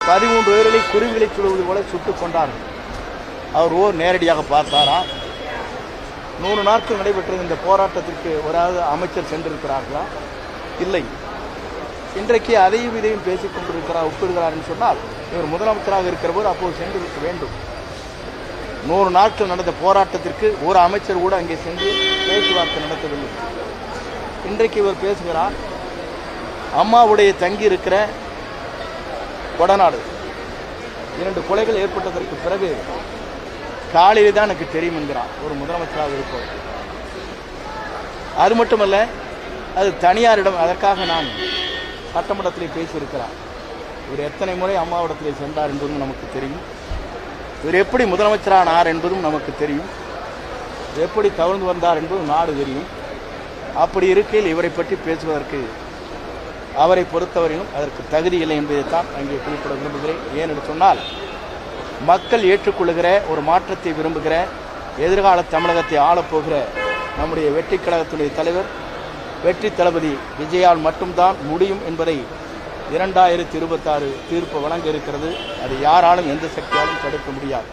13 பேர்களை குருவிகளை சுடுவது போல சுட்டுக் கொண்டார்கள். அவர் நேரடியாக பார்த்தாரா? 100 நாட்கள் நடைபெற்ற இந்த போராட்டத்திற்கு ஒரு அமைச்சர் சென்றிருக்கிறார்களா? இல்லை. இன்றைக்கு அதையும் இதையும் பேசிக் கொண்டிருக்கிறார், ஒப்பிடுகிறார் என்று சொன்னால் இவர் முதலமைச்சராக இருக்கிற போது அப்போது சென்றிருக்க வேண்டும். 100 நாட்கள் நடந்த போராட்டத்திற்கு ஒரு அமைச்சர் கூட அங்கே சென்று பேச்சுவார்த்தை நடத்தவில்லை. இன்றைக்கு இவர் பேசுகிறார். அம்மாவுடைய தங்கி இருக்கிற கொடநாடு 2 கொலைகள் ஏற்பட்டதற்கு பிறகு காலையில் தான் எனக்கு தெரியும் என்கிறார் ஒரு முதலமைச்சராக இருப்பவர். அது மட்டுமல்ல, அது தனியாரிடம். அதற்காக நான் சட்டமன்றத்தில் பேசியிருக்கிறார். இவர் எத்தனை முறை அம்மாவிடத்தில் சென்றார் என்பதும் நமக்கு தெரியும். இவர் எப்படி முதலமைச்சரானார் என்பதும் நமக்கு தெரியும். எப்படி தவழ்ந்து வந்தார் என்பதும் நாடு தெரியும். அப்படி இருக்கையில் இவரை பற்றி பேசுவதற்கு அவரை பொறுத்தவரையிலும் அதற்கு தகுதி இல்லை என்பதைத்தான் அங்கே குறிப்பிட விரும்புகிறேன். ஏனென்று சொன்னால், மக்கள் ஏற்றுக்கொள்ளுகிற ஒரு மாற்றத்தை விரும்புகிற எதிர்கால தமிழகத்தை ஆளப்போகிற நம்முடைய வெற்றி கழகத்துடைய தலைவர் வெற்றி தளபதி விஜயால் மட்டும்தான் முடியும் என்பதை 2026 தீர்ப்பு வழங்க இருக்கிறது. அது யாராலும் எந்த சக்தியாலும் தடுக்க முடியாது.